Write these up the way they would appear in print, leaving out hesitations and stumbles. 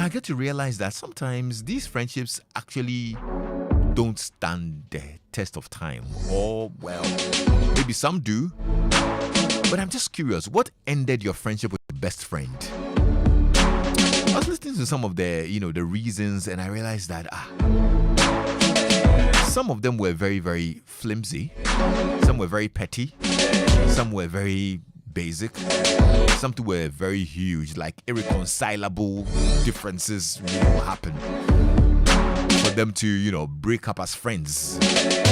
I get to realize that sometimes these friendships actually don't stand the test of time. Or, well, maybe some do. But I'm just curious, what ended your friendship with your best friend? I was listening to some of the reasons, and I realized that some of them were very, very flimsy. Some were very petty. Some were very basic. Some were very huge, like irreconcilable differences will happen. For them to, break up as friends,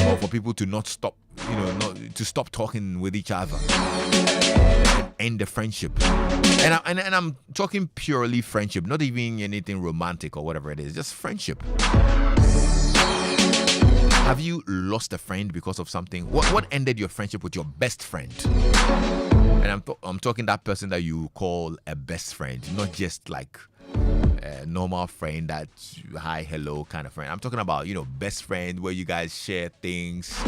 or for people to not stop, to stop talking with each other and end the friendship. And I'm talking purely friendship, not even anything romantic or whatever it is, just friendship. Have you lost a friend because of something? What ended your friendship with your best friend? And I'm talking that person that you call a best friend, not just like a normal friend that hi, hello kind of friend. I'm talking about, best friend where you guys share things,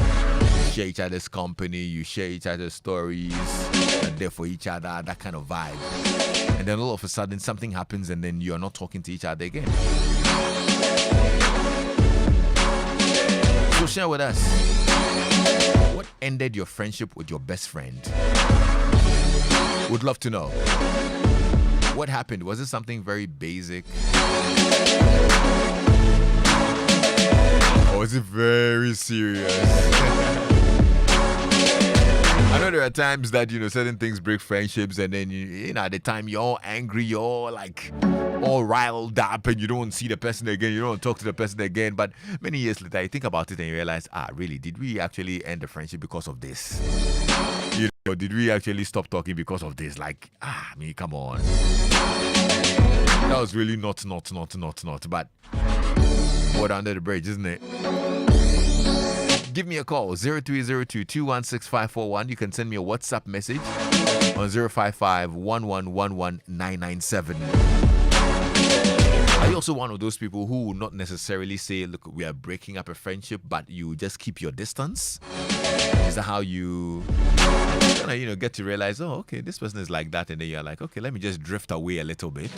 share each other's company, you share each other's stories, and there for each other, that kind of vibe. And then all of a sudden something happens and then you're not talking to each other again. So share with us, what ended your friendship with your best friend? Would love to know. What happened? Was it something very basic? Or was it very serious? I know there are times that, certain things break friendships, and then, at the time you're all angry, you're all like all riled up, and you don't see the person again, you don't talk to the person again. But many years later, you think about it and you realize, really, did we actually end the friendship because of this? Did we actually stop talking because of this? Like, come on. That was really not. But water under the bridge, isn't it? Give me a call, 0302-216-541. You can send me a WhatsApp message on 055-1111-997. Are you also one of those people who will not necessarily say, look, we are breaking up a friendship, but you just keep your distance? Is that how you kind of, get to realize, oh, okay, this person is like that, and then you're like, okay, let me just drift away a little bit.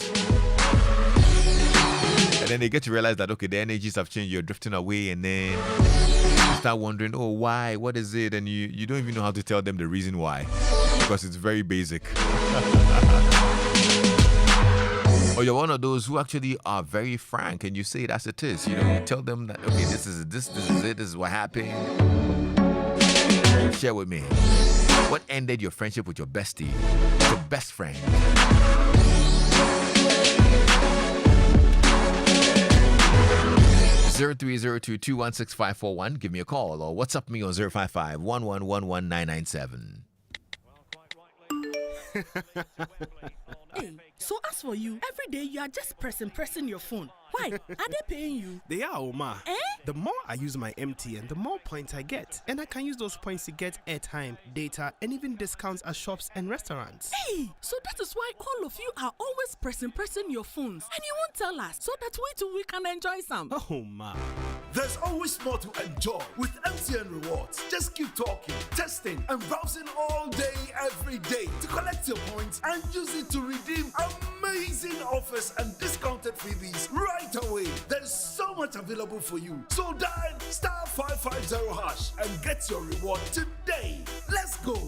And then they get to realize that, okay, the energies have changed, you're drifting away, and then you start wondering, oh, why? What is it? And you don't even know how to tell them the reason why, because it's very basic. Or you're one of those who actually are very frank and you say it as it is. You tell them that, okay, this is it, this is what happened. Share with me. What ended your friendship with your bestie, your best friend? Zero 0302-216-541. Give me a call or WhatsApp me on 055-1111-997. Hey, so as for you, every day you are just pressing your phone. Why? Are they paying you? They are, Oma. Eh? The more I use my MTN, the more points I get. And I can use those points to get airtime, data, and even discounts at shops and restaurants. Hey, so that is why all of you are always pressing your phones. And you won't tell us, so that we can enjoy some. Oh, ma. There's always more to enjoy with MTN Rewards. Just keep talking, testing, and browsing all day, every day to collect your points and use it to redeem amazing offers and discounted freebies right away. There's so much available for you. So dial *550# and get your reward today. Let's go.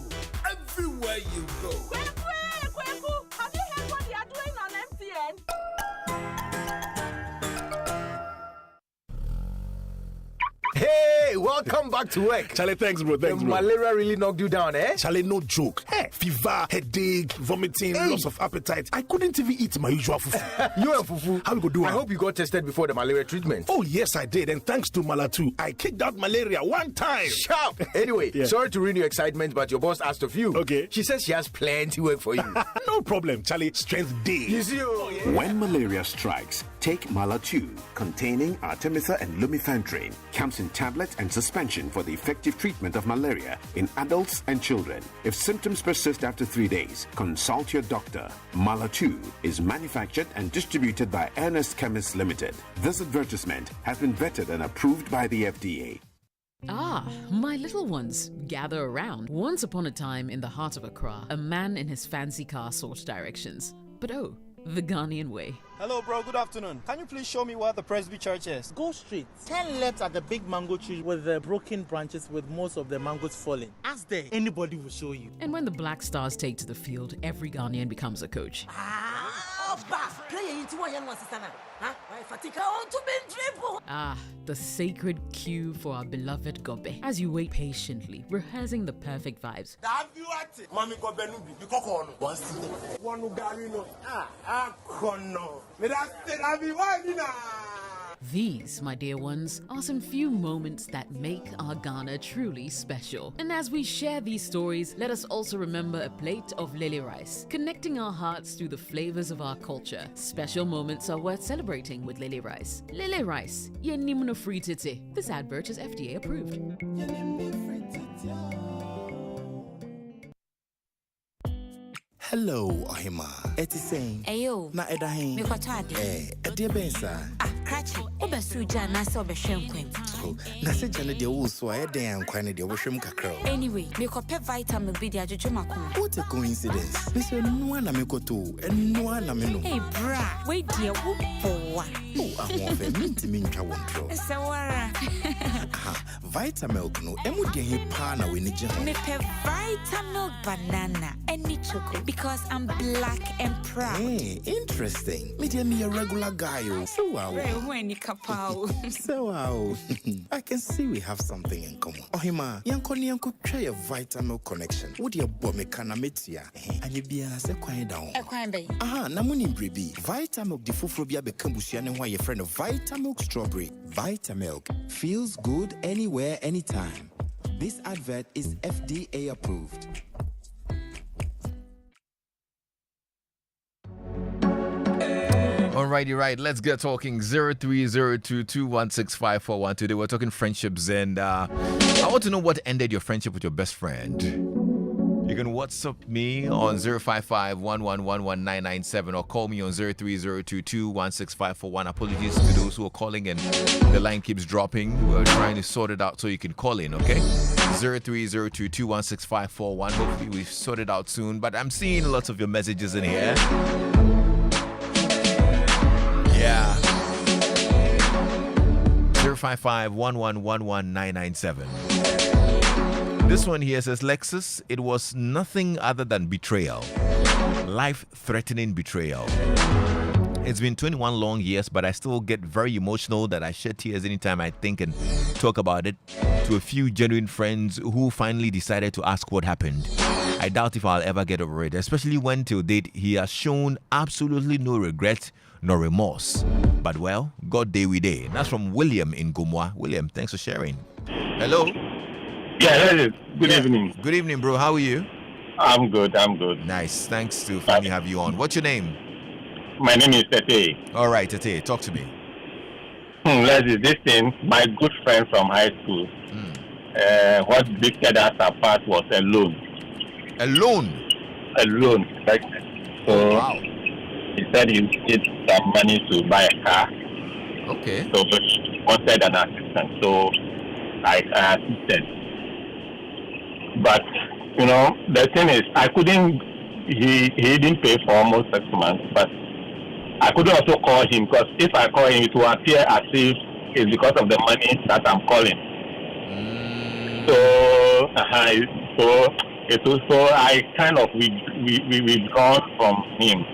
Everywhere you go. Kweku, have you heard what they are doing on MTN? Hey, welcome back to work. Charlie, thanks, bro. The malaria really knocked you down, eh? Charlie, no joke. Hey. Fever, headache, vomiting, loss of appetite. I couldn't even eat my usual fufu. You and fufu? How you go do it? I hope you got tested before the malaria treatment. Oh, yes, I did. And thanks to Malatu, I kicked out malaria one time. Sharp. Anyway, sorry to ruin your excitement, but your boss asked of you. Okay. She says she has plenty work for you. No problem, Charlie. Strength day. You see, When malaria strikes, take Malatu, containing Artemether and lumefantrine. Comes in tablet and suspension for the effective treatment of malaria in adults and children. If symptoms persist after 3 days, consult your doctor. Malatu is manufactured and distributed by Ernest Chemists Limited. This advertisement has been vetted and approved by the FDA. Ah, my little ones, gather around. Once upon a time in the heart of Accra, a man in his fancy car sought directions. But oh, the Ghanaian way. Hello, bro. Good afternoon. Can you please show me where the Presby Church is? Go straight. 10 left at the big mango tree with the broken branches with most of the mangoes falling. Ask there. Anybody will show you. And when the Black Stars take to the field, every Ghanaian becomes a coach. The sacred cue for our beloved Gobe. As you wait patiently, rehearsing the perfect vibes. These, my dear ones, are some few moments that make our Ghana truly special. And as we share these stories, let us also remember a plate of lily rice, connecting our hearts through the flavors of our culture. Special moments are worth celebrating with lily rice. Lily rice, yenimno free tete. This advert is FDA approved. Hello, Ohima. Eti saying. Ayo. Na edahin. Me kwatade. Edi bensa. Krachi. Obesuja na se obehwem kwem. So, na se jane de wo so ayedan kwan de obehwem kakra. Anyway, me kope vitamin B de ajojomakoma. What a coincidence. Me say no na me koto, no na me no. Hey bra, wait dear wo boa. Oh, I want to minti mincha wonto. Sawara. Vitamilk no emu de he pa na we ni je ho. Me pe Vitamilk banana any choco because I'm black and proud. Hey, interesting. Me dey me a regular guy oh. So wow. When you kapao. So wow. I can see we have something in common. Ohima, yanko ni yanko try a Vitamilk connection. Wo dey bo me kana metia. Anyi bia se kwan down. E kwan be. Na muni brebi. Vitamilk di fufuro bia be kambusua ne ho aye friend of Vitamilk strawberry. Vitamilk feels good anywhere, anytime. This advert is FDA approved. Alrighty, right. Let's get talking. 0302216541. Today we're talking friendships, and I want to know what ended your friendship with your best friend. You can WhatsApp me on 055-111-1997 or call me on 0302216541. Apologies to those who are calling and the line keeps dropping. We're trying to sort it out so you can call in, okay? 0302216541. Hopefully we sort it out soon. But I'm seeing lots of your messages in here. Yeah. 055-111-1997. This one here says, Lexis, it was nothing other than betrayal. Life-threatening betrayal. It's been 21 long years, but I still get very emotional that I shed tears anytime I think and talk about it to a few genuine friends who finally decided to ask what happened. I doubt if I'll ever get over it, especially when till date he has shown absolutely no regret nor remorse. But well, God day we day. That's from William in Gumwa. William, thanks for sharing. Hello. Yeah, good evening. Good evening, bro. How are you? I'm good. Nice. Thanks to finally have you on. What's your name? My name is Tete. All right, Tete, talk to me. This thing, my good friend from high school, what drifted us apart was a loan. A loan? A loan. So wow. He said he needed some money to buy a car. Okay. So he wanted an assistant. So I assisted. But, the thing is, I couldn't, he didn't pay for almost 6 months, but I couldn't also call him because if I call him, it will appear as if it's because of the money that I'm calling. So I kind of withdrawn from him.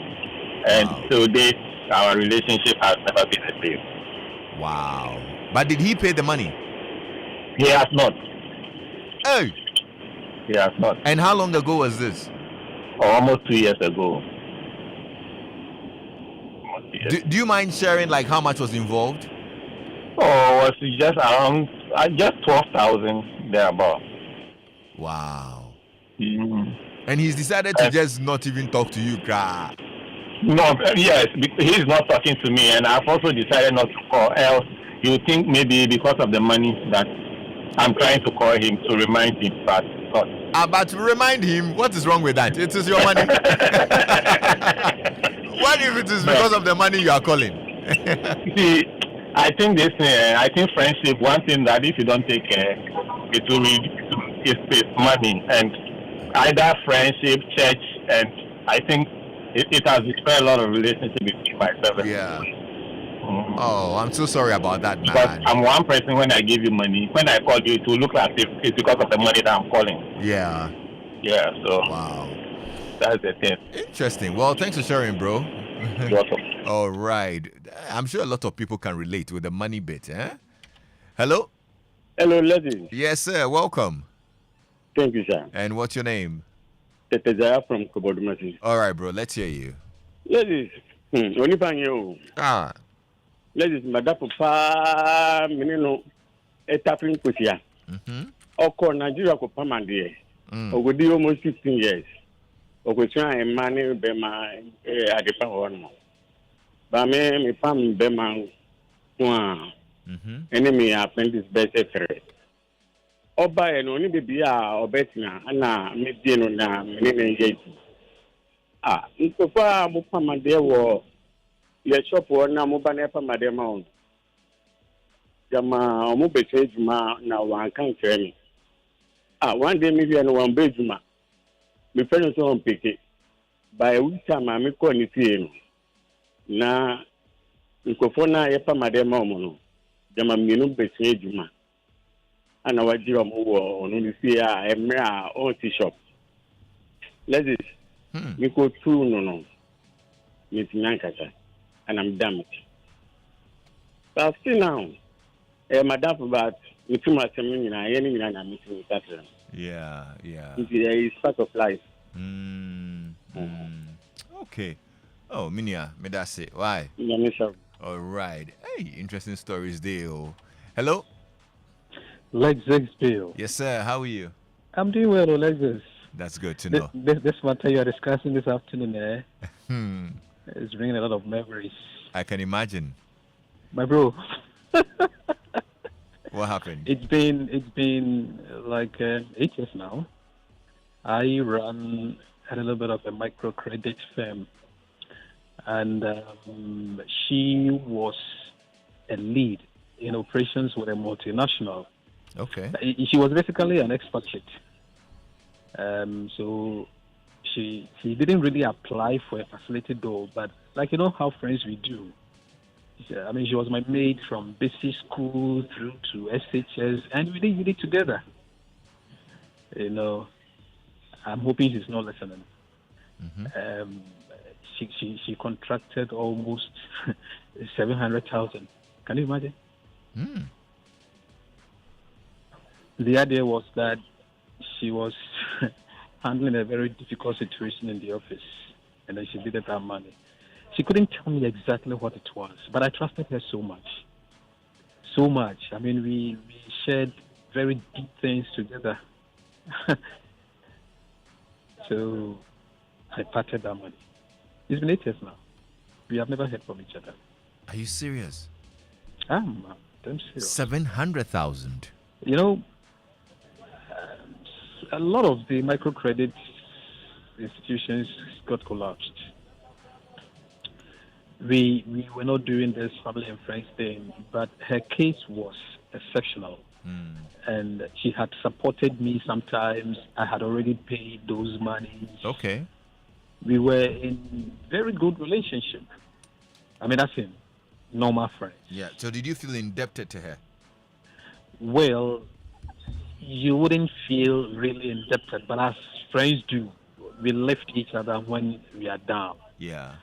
And to date, our relationship has never been the same. Wow. But did he pay the money? He has not. Hey! He has not. And how long ago was this? Almost 2 years ago. Do you mind sharing like how much was involved? Oh, it was just around just 12,000 thereabout. Wow. Mm-hmm. And he's decided to just not even talk to you, guy. No, yes, he's not talking to me, and I've also decided not to call. Else, he would think maybe because of the money that I'm trying to call him to remind him, but not. But to remind him, what is wrong with that? It is your money. What if it is because of the money you are calling? See, I think friendship, one thing that if you don't take care, it will it's money. And either friendship, church, and I think it has destroyed a lot of relationship between myself and Yeah. Oh, I'm so sorry about that, because man. I'm one person. When I give you money, when I call you, it will look as if it's because of the money that I'm calling. Yeah. Yeah. So. Wow. That's the thing. Interesting. Well, thanks for sharing, bro. You're welcome. All right. I'm sure a lot of people can relate with the money bit, eh? Hello? Hello, ladies. Yes, sir. Welcome. Thank you, sir. And what's your name? Tetejaya from Kobodumasi. All right, bro. Let's hear you. Ladies, ladies, Madapo pa minino etapin kusia. Oko Nigeria ko pamande. Ogodi almost 15 years. Okwesua emane bema adepa hono. Ba me pam bema kwa. Enemy appendix best free. Oba eno ni bibi a obetina ana medie no na menene yeji. Nkofa mo pamade wo ye shop wo na mo ba na pamade ma on. Jama mo beche ejuma na wan kan kire mi. One day maybe no wan be ejuma. Me friend so on pick by which time I me call ni tie no. Na nkofo na ye pamade ma mo no. Jama mienu beche ejuma. Ana wajira mo wo onu ni see a emre a on shop. Let's me go through no. Me tinyankasa and I'm damn it. But still now, madam about me too much any na meeting that. Yeah. It's part of life. Okay. Oh, Minia, me that's it. Why? All right. Hey, interesting stories there. Hello? Lexis Bill. Yes, sir. How are you? I'm doing well, Lexis. That's good to know. This matter you are discussing this afternoon, it's bringing a lot of memories. I can imagine. My bro. What happened? It's been like 8 years now. I run a little bit of a microcredit firm, and she was a lead in operations with a multinational. Okay. She was basically an expatriate. So she didn't really apply for a facility though, but like you know how friends we do. I mean, she was my maid from basic school through to SHS, and we did together. You know, I'm hoping she's not listening. She contracted almost 700,000. Can you imagine? The idea was that she was handling a very difficult situation in the office, and then she needed that money. She couldn't tell me exactly what it was, but I trusted her so much. So much. I mean, we shared very deep things together. So I parted that money. It's been 8 years now. We have never heard from each other. Are you serious? I'm serious. 700,000. You know, a lot of the microcredit institutions got collapsed. We were not doing this family and friends thing, but her case was exceptional. And she had supported me sometimes. I had already paid those monies. Okay. We were in very good relationship. I mean, that's in normal friends. Yeah. So did you feel indebted to her? Well, you wouldn't feel really indebted, but as friends do, we lift each other when we are down. Yeah.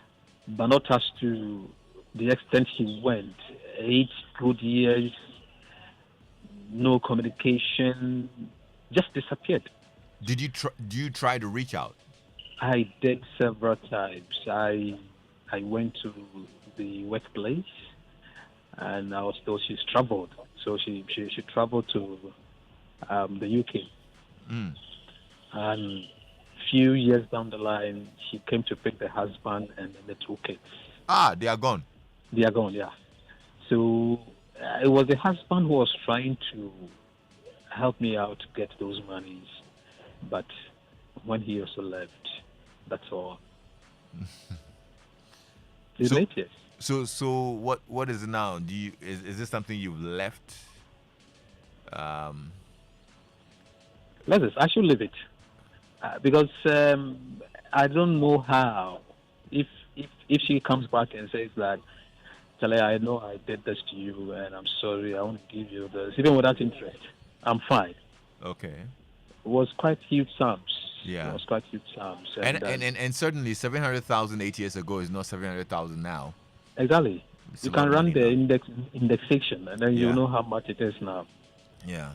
But not as to the extent she went. 8 good years, no communication, just disappeared. Did you try to reach out? I did several times. I went to the workplace, and I was told she's traveled. So she traveled to the UK. And few years down the line, she came to pick the husband and the 2 kids. They are gone. They are gone, yeah. So it was the husband who was trying to help me out to get those monies, but when he also left, that's all. So what is it now? Is this something you've left? I should leave it because I don't know how if she comes back and says that, Charlie, I know I did this to you, and I'm sorry, I won't give you this, even without interest, I'm fine. Okay. It was quite huge sums. Yeah. It was quite huge sums. And certainly 700,000 8 years ago is not 700,000 now. Exactly. It's You a lot can of run money the now. indexation, and then Yeah. you know how much it is now. Yeah.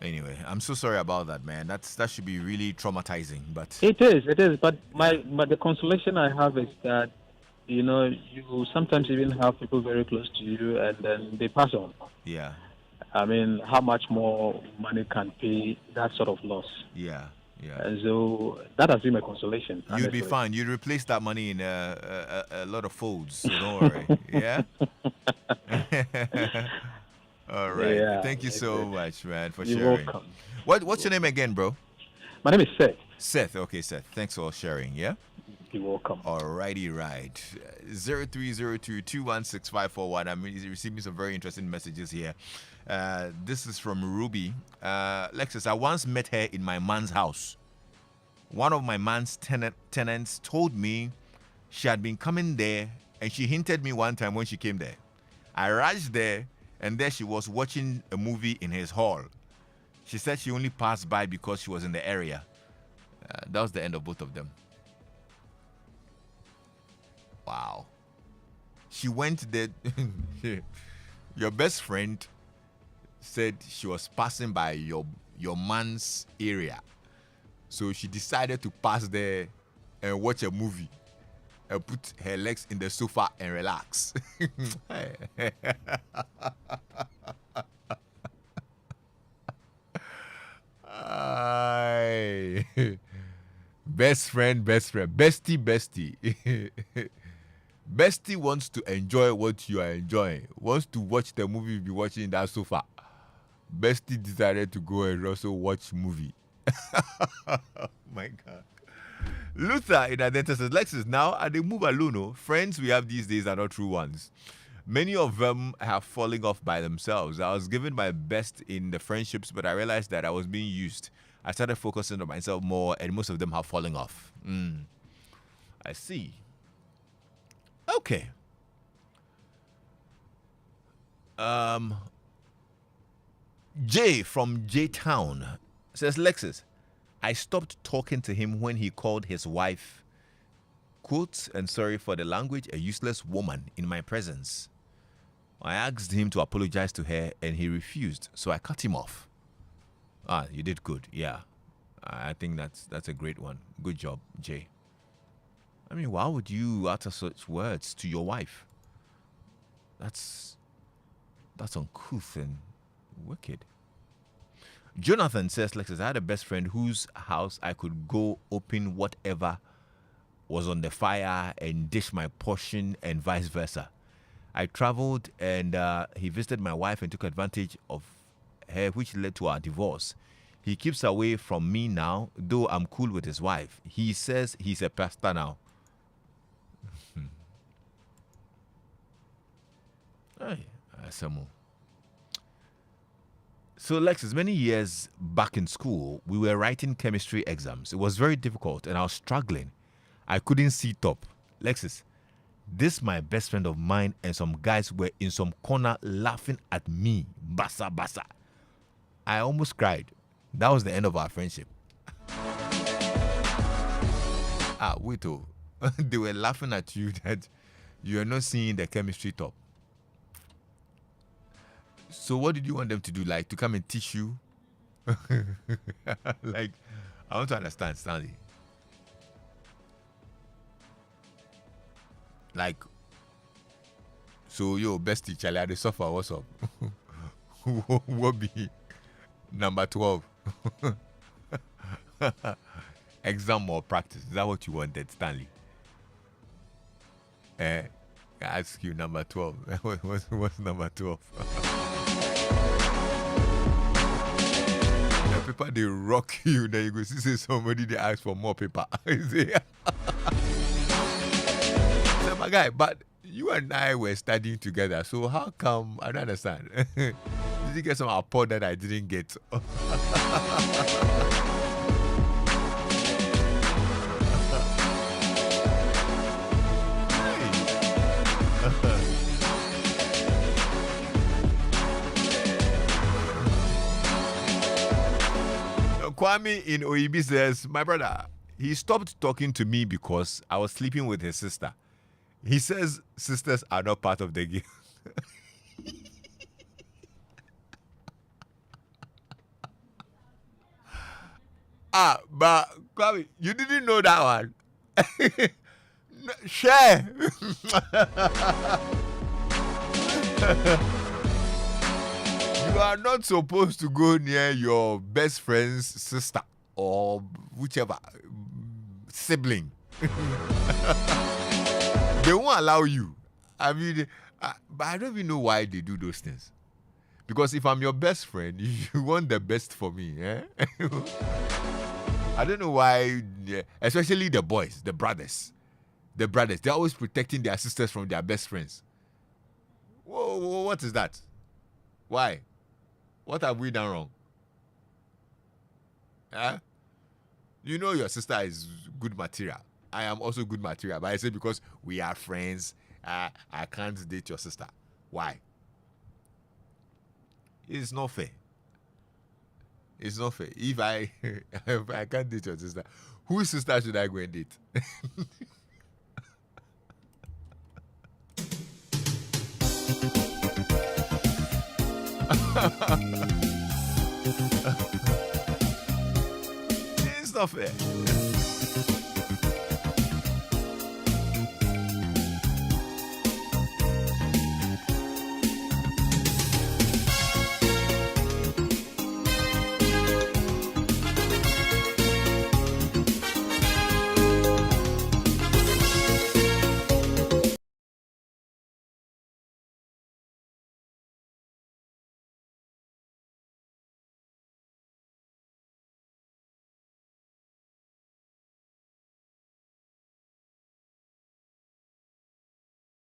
Anyway, I'm so sorry about that, man. That should be really traumatizing. But It is. But the consolation I have is that, you sometimes even have people very close to you, and then they pass on. yeah, I mean, how much more money can pay that sort of loss? yeah. And so that has been my consolation. You'd be honestly. fine. You'd replace that money in a lot of folds. So don't worry. Yeah. All right. Yeah, Thank you so much, man, for You're sharing. welcome. What's your name again, bro? My name is Seth. Seth. Okay, Seth. Thanks for sharing. Yeah. You're welcome. Alrighty, right. 0302216541. I'm receiving some very interesting messages here. This is from Ruby. Lexis, I once met her in my man's house. One of my man's tenants told me she had been coming there, and she hinted me one time when she came there. I rushed there, and there she was watching a movie in his hall. She said she only passed by because she was in the area. That was the end of both of them. Wow. She went there. Your best friend said she was passing by your man's area. So she decided to pass there and watch a movie and put her legs in the sofa and relax. Best friend, bestie. Bestie wants to enjoy what you are enjoying, wants to watch the movie you'll be watching in that sofa. Bestie decided to go and also watch movie. My God. Luther in Adenta says, Lexis, now I they move alone. Oh. Friends we have these days are not true ones. Many of them have fallen off by themselves. I was given my best in the friendships, but I realized that I was being used. I started focusing on myself more, and most of them have fallen off. I see. Okay. Jay from J-Town says, Lexis, I stopped talking to him when he called his wife, quotes, and sorry for the language, a useless woman in my presence. I asked him to apologize to her, and he refused, so I cut him off. You did good. Yeah. I think that's a great one. Good job, Jay. I mean, why would you utter such words to your wife? That's uncouth and wicked. Jonathan says, Lexis, I had a best friend whose house I could go open whatever was on the fire and dish my portion and vice versa. I traveled and he visited my wife and took advantage of her, which led to our divorce. He keeps away from me now, though I'm cool with his wife. He says he's a pastor now. So, Lexis, many years back in school, we were writing chemistry exams. It was very difficult, and I was struggling. I couldn't see top. Lexis, this my best friend of mine and some guys were in some corner laughing at me. Basa, basa. I almost cried. That was the end of our friendship. Wait, oh. They were laughing at you that you are not seeing the chemistry top. So what did you want them to do? Like to come and teach you? Like, I want to understand, Stanley. Like, so yo, bestie, Charlie, the suffer, what's up? What be number 12? Exam or practice? Is that what you wanted, Stanley? I ask you number 12. What's number 12? The paper they rock you, then you go see somebody they ask for more paper. Say, my guy, but you and I were studying together, so how come? I don't understand. Did you get some apport that I didn't get? Kwame in Oibi says, my brother, he stopped talking to me because I was sleeping with his sister. He says sisters are not part of the game. But Kwame, you didn't know that one. No, share. You are not supposed to go near your best friend's sister or whichever sibling. They won't allow you. I mean, but I don't even know why they do those things. Because if I'm your best friend, you want the best for me. Eh? I don't know why, especially the boys, the brothers. They're always protecting their sisters from their best friends. Whoa, what is that? Why? What have we done wrong? You know your sister is good material. I am also good material. But I say because we are friends, I can't date your sister. Why? It's not fair. It's not fair. If I can't date your sister, whose sister should I go and date? It's not fair.